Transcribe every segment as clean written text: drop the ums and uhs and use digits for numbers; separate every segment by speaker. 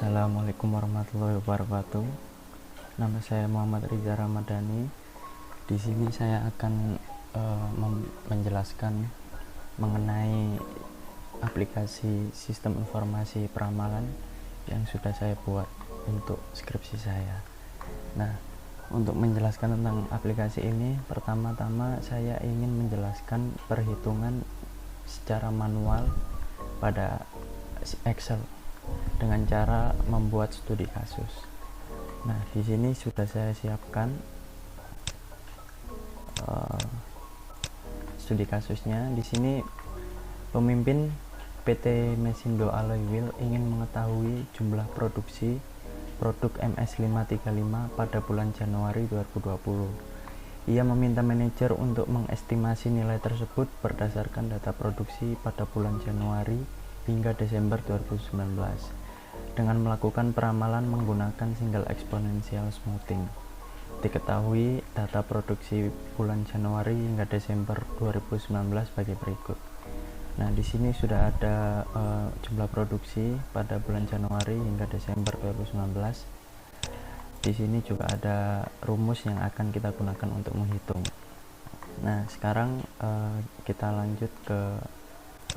Speaker 1: Assalamualaikum warahmatullahi wabarakatuh. Nama saya Muhammad Riza Ramadhani. Di sini saya akan menjelaskan mengenai aplikasi sistem informasi peramalan yang sudah saya buat untuk skripsi saya. Nah, untuk menjelaskan tentang aplikasi ini, pertama-tama saya ingin menjelaskan perhitungan secara manual pada Excel dengan cara membuat studi kasus. Nah, di sini sudah saya siapkan studi kasusnya. Di sini pemimpin PT Mesindo Alloy Wheel ingin mengetahui jumlah produksi produk MS535 pada bulan Januari 2020. Ia meminta manajer untuk mengestimasi nilai tersebut berdasarkan data produksi pada bulan Januari hingga Desember 2019 dengan melakukan peramalan menggunakan single exponential smoothing. Diketahui data produksi bulan Januari hingga Desember 2019 sebagai berikut. Nah, di sini sudah ada jumlah produksi pada bulan Januari hingga Desember 2019. Di sini juga ada rumus yang akan kita gunakan untuk menghitung. Nah, sekarang kita lanjut ke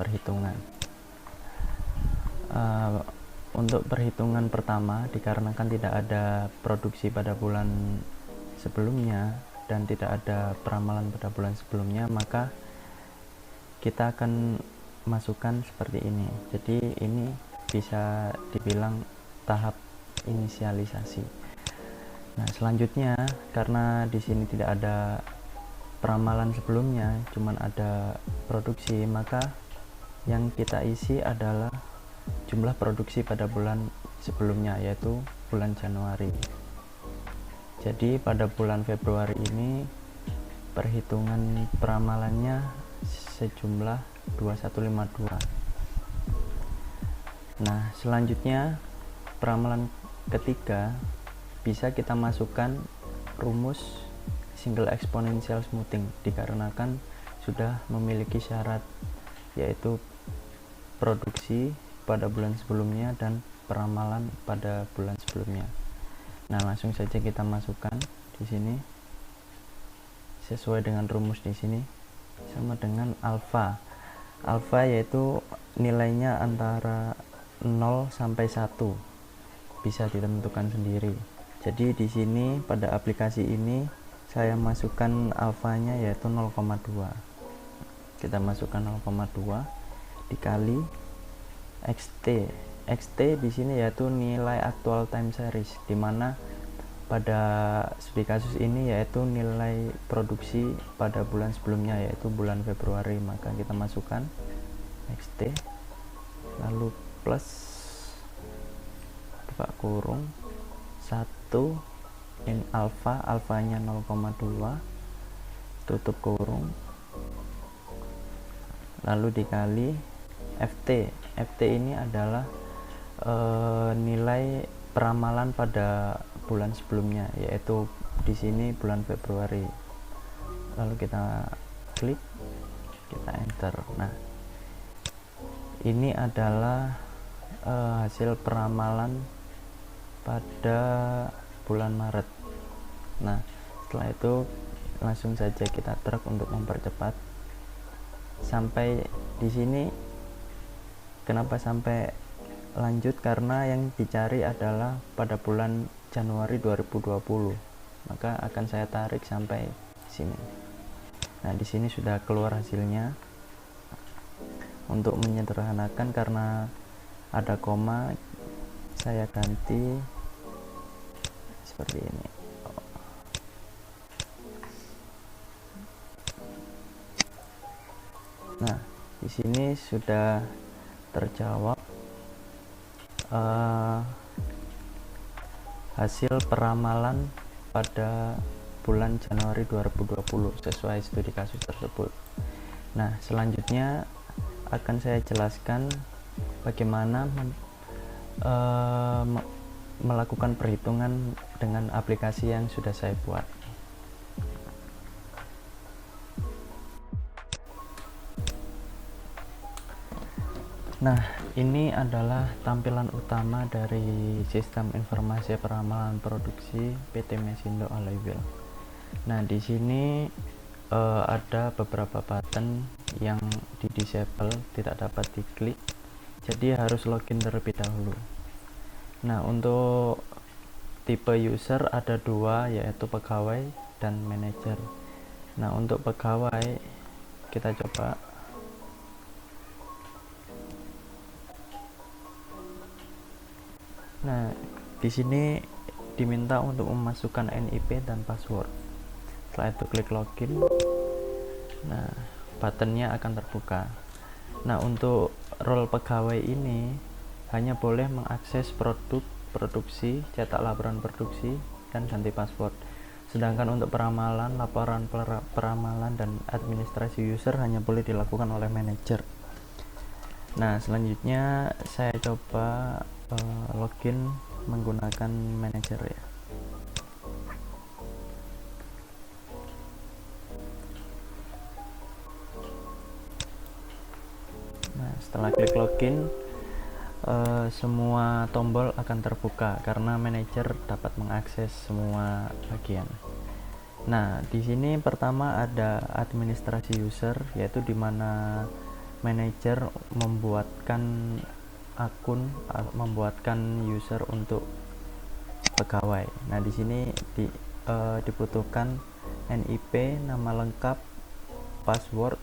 Speaker 1: perhitungan. Untuk perhitungan pertama, dikarenakan tidak ada produksi pada bulan sebelumnya dan tidak ada peramalan pada bulan sebelumnya, maka kita akan masukkan seperti ini. Jadi ini bisa dibilang tahap inisialisasi. Nah, selanjutnya karena di sini tidak ada peramalan sebelumnya, cuman ada produksi, maka yang kita isi adalah jumlah produksi pada bulan sebelumnya, yaitu bulan Januari. Jadi pada bulan Februari ini perhitungan peramalannya sejumlah 2152. Nah, selanjutnya peramalan ketiga bisa kita masukkan rumus single exponential smoothing dikarenakan sudah memiliki syarat, yaitu produksi pada bulan sebelumnya dan peramalan pada bulan sebelumnya. Nah, langsung saja kita masukkan di sini sesuai dengan rumus di sini, sama dengan alfa. Alfa yaitu nilainya antara 0 sampai 1. Bisa ditentukan sendiri. Jadi di sini pada aplikasi ini saya masukkan alfanya yaitu 0,2. Kita masukkan 0,2 dikali XT di sini yaitu nilai aktual time series, dimana pada studi kasus ini yaitu nilai produksi pada bulan sebelumnya yaitu bulan Februari, maka kita masukkan XT lalu plus buka kurung 1 in alfanya 0,2 tutup kurung lalu dikali FT ini adalah nilai peramalan pada bulan sebelumnya, yaitu di sini bulan Februari. Lalu kita klik, kita enter. Nah, ini adalah hasil peramalan pada bulan Maret. Nah, setelah itu langsung saja kita drag untuk mempercepat sampai di sini. Kenapa sampai lanjut? Karena yang dicari adalah pada bulan Januari 2020, maka akan saya tarik sampai sini. Nah, di sini sudah keluar hasilnya. Untuk menyederhanakan karena ada koma, saya ganti seperti ini. Nah, di sini sudah terjawab hasil peramalan pada bulan Januari 2020 sesuai studi kasus tersebut. Nah, selanjutnya akan saya jelaskan bagaimana melakukan perhitungan dengan aplikasi yang sudah saya buat. Nah, ini adalah tampilan utama dari sistem informasi peramalan produksi PT Mesindo Alloy Wheel. Nah, di sini ada beberapa button yang di disable, tidak dapat diklik, jadi harus login terlebih dahulu. Nah, untuk tipe user ada dua, yaitu pegawai dan manajer. Nah, untuk pegawai kita coba. Nah, di sini diminta untuk memasukkan NIP dan password. Setelah itu klik login. Nah, buttonnya akan terbuka. Nah, untuk role pegawai ini hanya boleh mengakses produk, produksi, cetak laporan produksi, dan ganti password. Sedangkan untuk peramalan, laporan peramalan, dan administrasi user hanya boleh dilakukan oleh manajer. Nah, selanjutnya saya coba login menggunakan manajer ya. Nah, setelah klik login, semua tombol akan terbuka karena manajer dapat mengakses semua bagian. Nah, di sini pertama ada administrasi user, yaitu di mana manajer membuatkan akun, membuatkan user untuk pegawai. Nah, di sini dibutuhkan NIP, nama lengkap, password,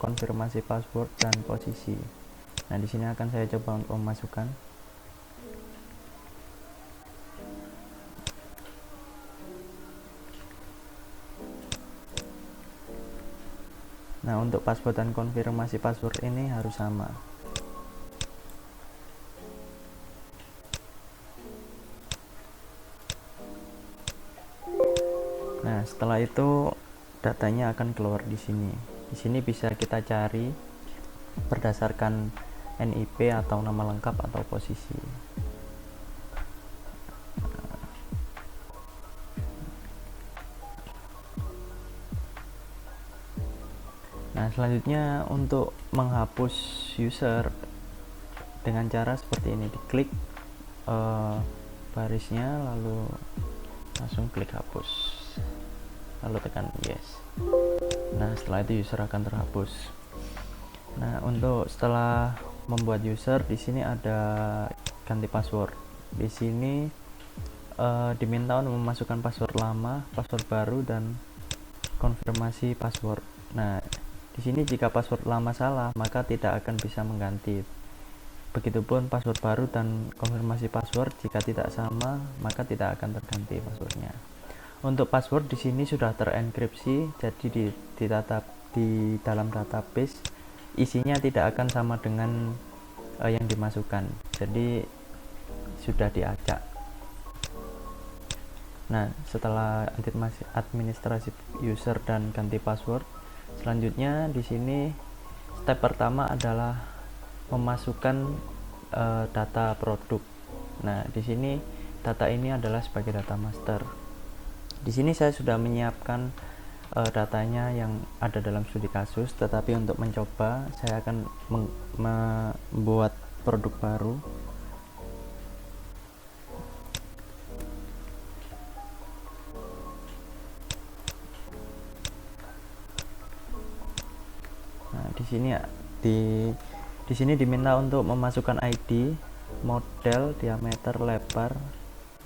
Speaker 1: konfirmasi password, dan posisi. Nah, di sini akan saya coba untuk memasukkan. Nah, untuk password dan konfirmasi password ini harus sama. Nah, setelah itu datanya akan keluar di sini. Di sini bisa kita cari berdasarkan NIP atau nama lengkap atau posisi. Nah, selanjutnya untuk menghapus user dengan cara seperti ini, diklik barisnya lalu langsung klik hapus, lalu tekan yes. Nah, setelah itu user akan terhapus. Nah, untuk setelah membuat user, di sini ada ganti password. Di sini diminta untuk memasukkan password lama, password baru, dan konfirmasi password. Nah, di sini jika password lama salah, maka tidak akan bisa mengganti. Begitupun password baru dan konfirmasi password, jika tidak sama, maka tidak akan terganti passwordnya. Untuk password di sini sudah terenkripsi, jadi di dalam database isinya tidak akan sama dengan yang dimasukkan. Jadi sudah diacak. Nah, setelah administrasi user dan ganti password, selanjutnya di sini step pertama adalah memasukkan data produk. Nah, di sini data ini adalah sebagai data master. Di sini saya sudah menyiapkan datanya yang ada dalam studi kasus, tetapi untuk mencoba saya akan membuat produk baru. Nah, di sini diminta untuk memasukkan ID, model, diameter, lebar,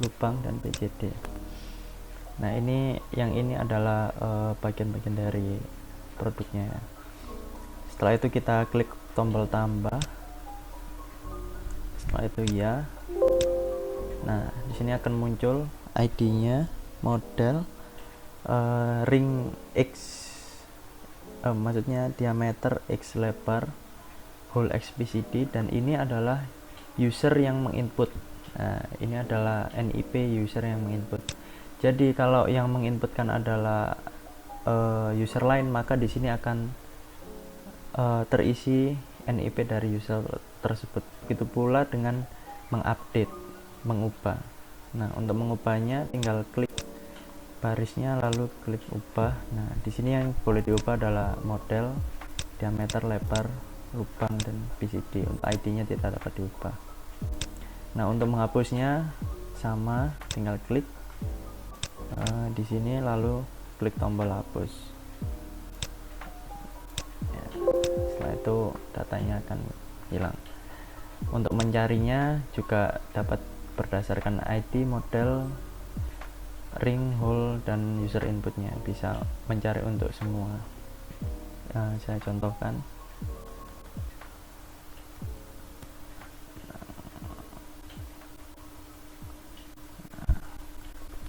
Speaker 1: lubang, dan PCD. Nah, yang ini adalah bagian-bagian dari produknya ya. Setelah itu kita klik tombol tambah. Setelah itu ya. Nah, di sini akan muncul ID-nya, model, ring X, maksudnya diameter X, lebar, hole X, PCD, dan ini adalah user yang menginput. Nah, ini adalah NIP user yang menginput. Jadi kalau yang menginputkan adalah user lain, maka di sini akan terisi NIP dari user tersebut. Begitu pula dengan mengupdate, mengubah. Nah, untuk mengubahnya tinggal klik barisnya lalu klik ubah. Nah, di sini yang boleh diubah adalah model, diameter, lebar, lubang dan BCD. Untuk ID-nya tidak dapat diubah. Nah, untuk menghapusnya sama, tinggal klik di sini lalu klik tombol hapus. Ya, setelah itu datanya akan hilang. Untuk mencarinya juga dapat berdasarkan ID, model, ring, hole, dan user inputnya, bisa mencari untuk semua. Saya contohkan.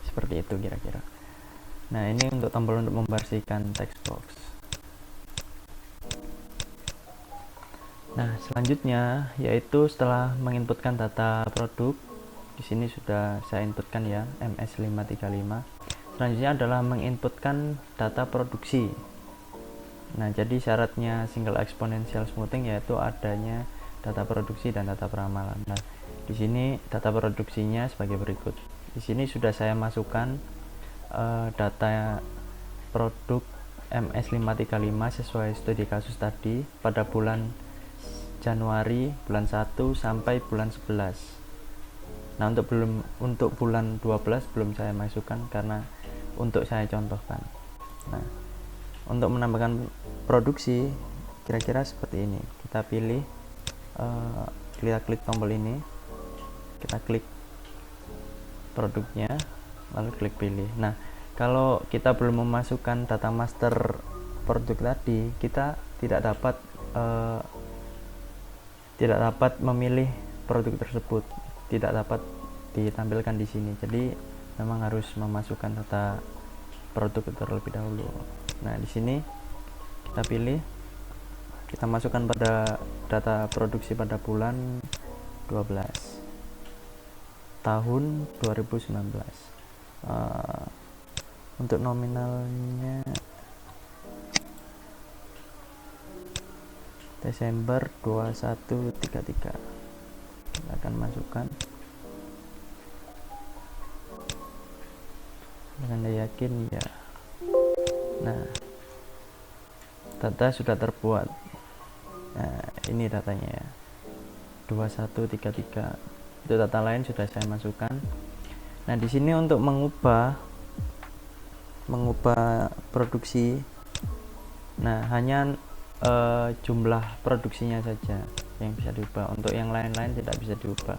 Speaker 1: Seperti itu kira-kira. Nah, ini untuk tombol untuk membersihkan text box. Nah, selanjutnya yaitu setelah menginputkan data produk, di sini sudah saya inputkan ya, MS535. Selanjutnya adalah menginputkan data produksi. Nah, jadi syaratnya single exponential smoothing yaitu adanya data produksi dan data peramalan. Nah, di sini data produksinya sebagai berikut. Di sini sudah saya masukkan data produk MS535 sesuai studi kasus tadi pada bulan Januari, bulan 1 sampai bulan 11. Nah, untuk bulan 12 belum saya masukkan karena untuk saya contohkan. Nah, untuk menambahkan produksi kira-kira seperti ini. Kita pilih, kita klik tombol ini, kita klik produknya, lalu klik pilih. Nah, kalau kita belum memasukkan data master produk tadi, kita tidak dapat memilih produk tersebut, tidak dapat ditampilkan di sini. Jadi memang harus memasukkan data produk terlebih dahulu. Nah, di sini kita pilih, kita masukkan pada data produksi pada bulan 12 tahun 2019. Untuk nominalnya Desember 2133. Kita akan masukkan dengan yakin ya. Nah, data sudah terbuat. Nah, ini datanya ya, 2133. Itu data lain sudah saya masukkan. Nah, di sini untuk mengubah produksi, nah hanya jumlah produksinya saja yang bisa diubah. Untuk yang lain-lain tidak bisa diubah.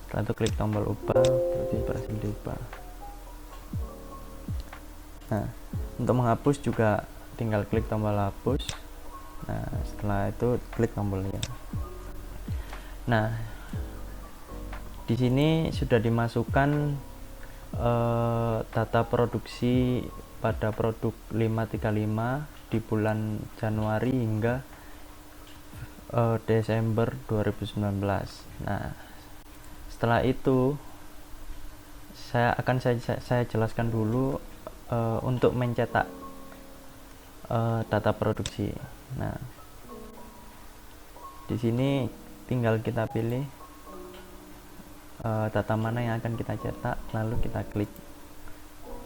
Speaker 1: Setelah itu klik tombol ubah, berarti berhasil diubah. Nah, untuk menghapus juga tinggal klik tombol hapus. Nah, setelah itu klik tombolnya. Nah, di sini sudah dimasukkan data produksi pada produk 535 di bulan Januari hingga Desember 2019. Nah, setelah itu saya jelaskan dulu untuk mencetak data produksi. Nah, di sini tinggal kita pilih data mana yang akan kita cetak, lalu kita klik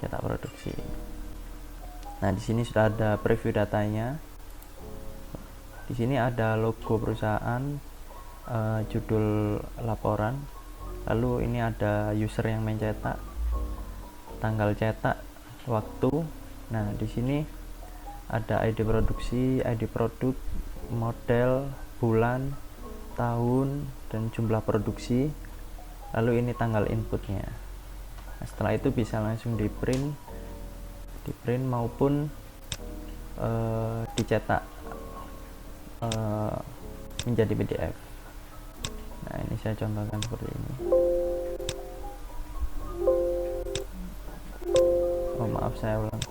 Speaker 1: cetak produksi. Nah, di sini sudah ada preview datanya. Di sini ada logo perusahaan, judul laporan, lalu ini ada user yang mencetak, tanggal cetak, waktu. Nah, di sini ada ID produksi, ID produk, model, bulan, tahun, dan jumlah produksi. Lalu ini tanggal inputnya. Nah, setelah itu bisa langsung di print maupun dicetak menjadi PDF. Nah, ini saya contohkan seperti ini. Oh, maaf, saya ulang.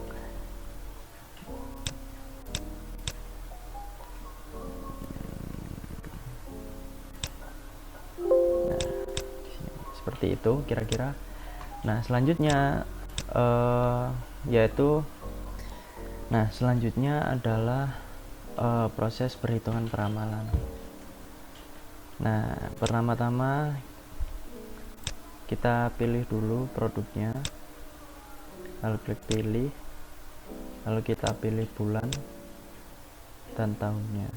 Speaker 1: Nah, seperti itu kira-kira. Nah, selanjutnya selanjutnya adalah proses perhitungan peramalan. Nah, pertama-tama kita pilih dulu produknya, lalu klik pilih, lalu kita pilih bulan dan tahunnya.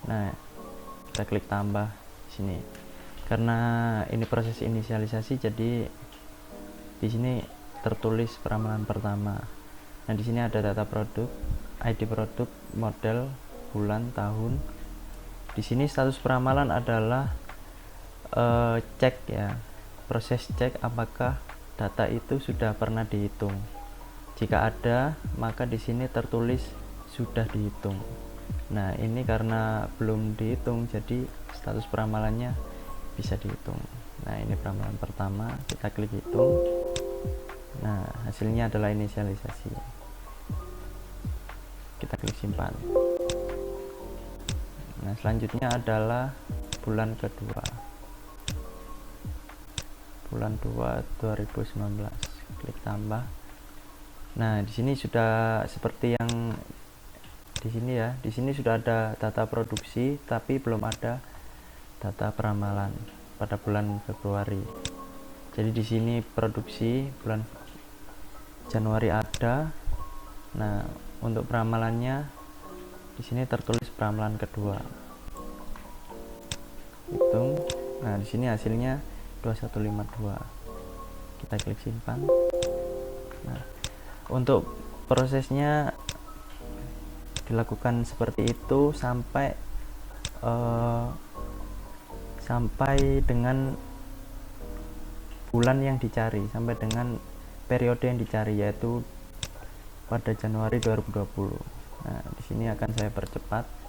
Speaker 1: Nah, kita klik tambah sini. Karena ini proses inisialisasi, jadi di sini tertulis peramalan pertama. Nah, di sini ada data produk, ID produk, model, bulan, tahun. Di sini status peramalan adalah cek ya, proses cek apakah data itu sudah pernah dihitung. Jika ada, maka di sini tertulis sudah dihitung. Nah, ini karena belum dihitung, jadi status peramalannya bisa dihitung. Nah, ini peramalan pertama, kita klik hitung. Nah, hasilnya adalah inisialisasi. Kita klik simpan. Nah, selanjutnya adalah bulan kedua. Bulan 2 2019. Klik tambah. Nah, di sini sudah seperti yang di sini ya. Di sini sudah ada data produksi, tapi belum ada data peramalan pada bulan Februari. Jadi di sini produksi bulan Januari ada. Nah, untuk peramalannya di sini tertulis peramalan kedua. Hitung. Nah, di sini hasilnya 2152. Kita klik simpan. Nah, untuk prosesnya dilakukan seperti itu sampai dengan bulan yang dicari, sampai dengan periode yang dicari, yaitu pada Januari 2020. Nah, di sini akan saya percepat.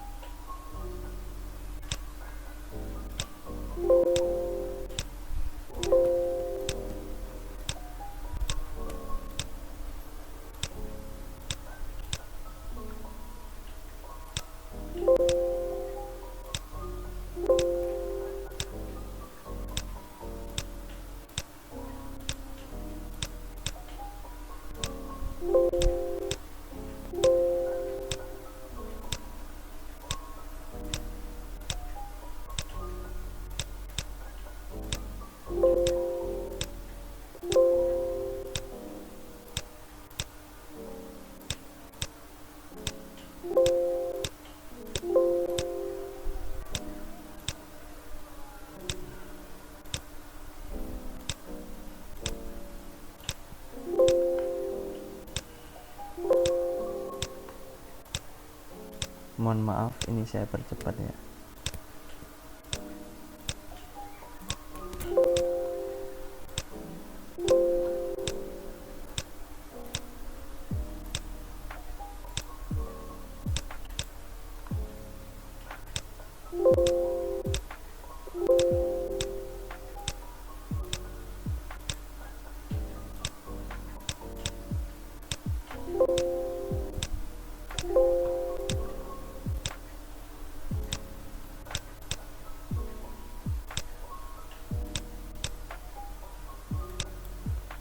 Speaker 1: Mohon maaf, ini saya percepat ya.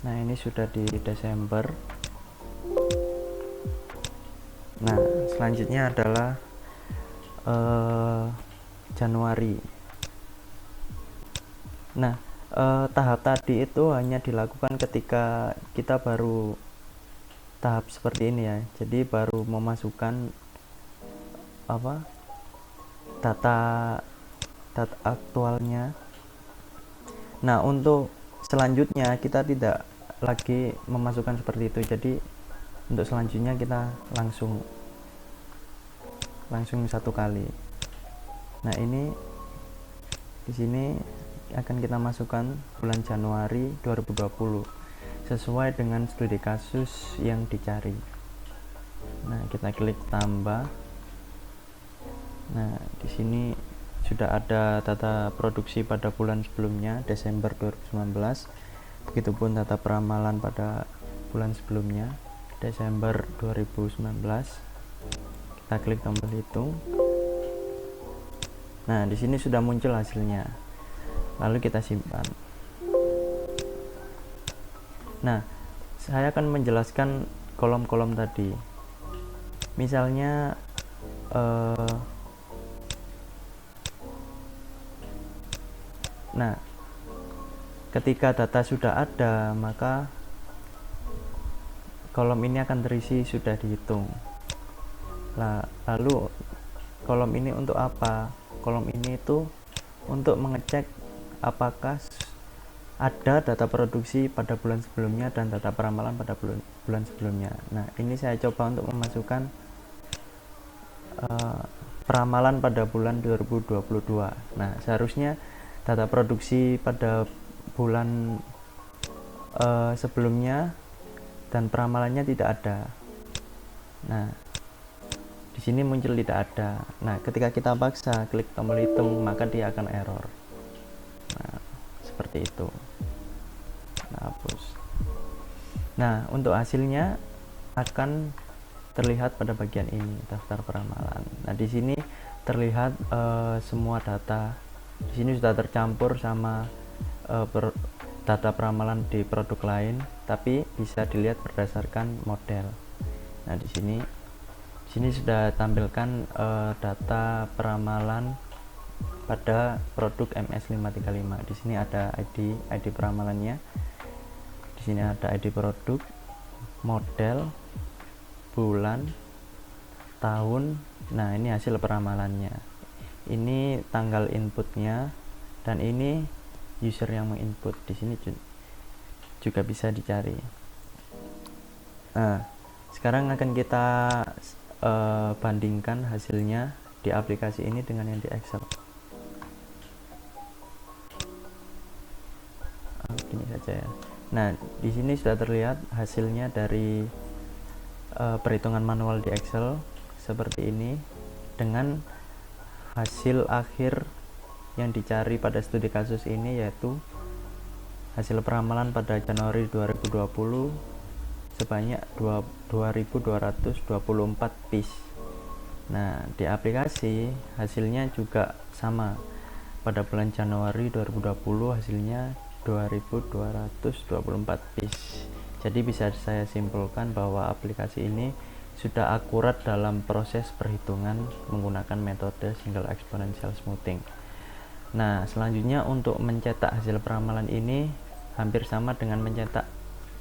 Speaker 1: Nah, ini sudah di Desember. Nah, selanjutnya adalah Januari. Nah, tahap tadi itu hanya dilakukan ketika kita baru tahap seperti ini ya. Jadi baru memasukkan data aktualnya. Nah, untuk selanjutnya kita tidak lagi memasukkan seperti itu. Jadi untuk selanjutnya kita langsung satu kali. Nah, ini di sini akan kita masukkan bulan Januari 2020 sesuai dengan studi kasus yang dicari. Nah, kita klik tambah. Nah, di sini sudah ada data produksi pada bulan sebelumnya, Desember 2019. Begitupun data peramalan pada bulan sebelumnya, Desember 2019. Kita klik tombol hitung. Nah, di sini sudah muncul hasilnya. Lalu kita simpan. Nah, saya akan menjelaskan kolom-kolom tadi. Misalnya nah, ketika data sudah ada, maka kolom ini akan terisi sudah dihitung. Lalu kolom ini untuk apa? Kolom ini itu untuk mengecek apakah ada data produksi pada bulan sebelumnya dan data peramalan pada bulan sebelumnya. Nah, ini saya coba untuk memasukkan peramalan pada bulan 2022. Nah, seharusnya data produksi pada bulan sebelumnya dan peramalannya tidak ada. Nah, di sini muncul tidak ada. Nah, ketika kita paksa klik tombol hitung, maka dia akan error. Nah, seperti itu. Nah, hapus. Nah, untuk hasilnya akan terlihat pada bagian ini, daftar peramalan. Nah, di sini terlihat semua data. Di sini sudah tercampur sama data peramalan di produk lain, tapi bisa dilihat berdasarkan model. Nah, di sini sudah tampilkan data peramalan pada produk MS535. Di sini ada ID peramalannya. Di sini ada ID produk, model, bulan, tahun. Nah, ini hasil peramalannya. Ini tanggal inputnya dan ini user yang menginput. Di sini juga bisa dicari. Nah, sekarang akan kita bandingkan hasilnya di aplikasi ini dengan yang di Excel. Ini saja ya. Nah, di sini sudah terlihat hasilnya dari perhitungan manual di Excel seperti ini, dengan hasil akhir yang dicari pada studi kasus ini yaitu hasil peramalan pada Januari 2020 sebanyak 2224 piece. Nah, di aplikasi hasilnya juga sama. Pada bulan Januari 2020 hasilnya 2224 piece. Jadi bisa saya simpulkan bahwa aplikasi ini sudah akurat dalam proses perhitungan menggunakan metode single exponential smoothing. Nah, selanjutnya untuk mencetak hasil peramalan ini hampir sama dengan mencetak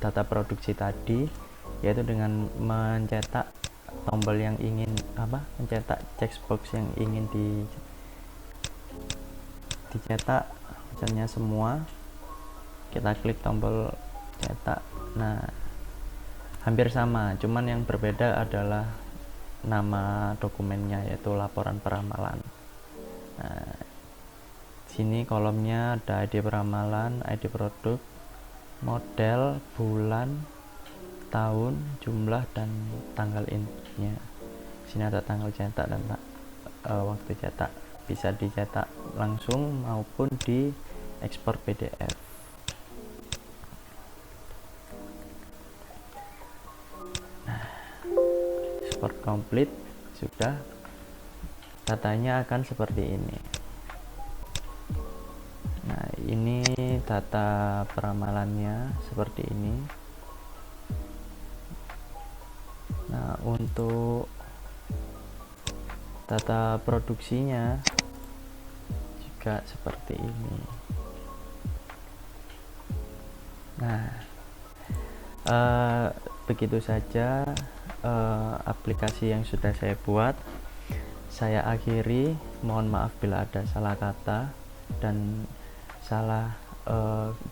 Speaker 1: data produksi tadi, yaitu dengan mencetak tombol yang ingin mencetak checkbox yang ingin dicetak, misalnya semua, kita klik tombol cetak. Nah, hampir sama, cuman yang berbeda adalah nama dokumennya, yaitu laporan peramalan. Nah, sini kolomnya ada ID peramalan, ID produk, model, bulan, tahun, jumlah, dan tanggal inputnya. Sini ada tanggal cetak dan waktu cetak. Bisa dicetak langsung maupun di ekspor PDF. Nah, ekspor komplit sudah. Datanya akan seperti ini. Nah, ini data peramalannya seperti ini. Nah, untuk data produksinya juga seperti ini. Nah, begitu saja aplikasi yang sudah saya buat. Saya akhiri, mohon maaf bila ada salah kata dan salah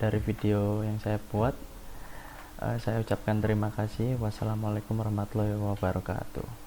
Speaker 1: dari video yang saya buat. Saya ucapkan terima kasih. Wassalamualaikum warahmatullahi wabarakatuh.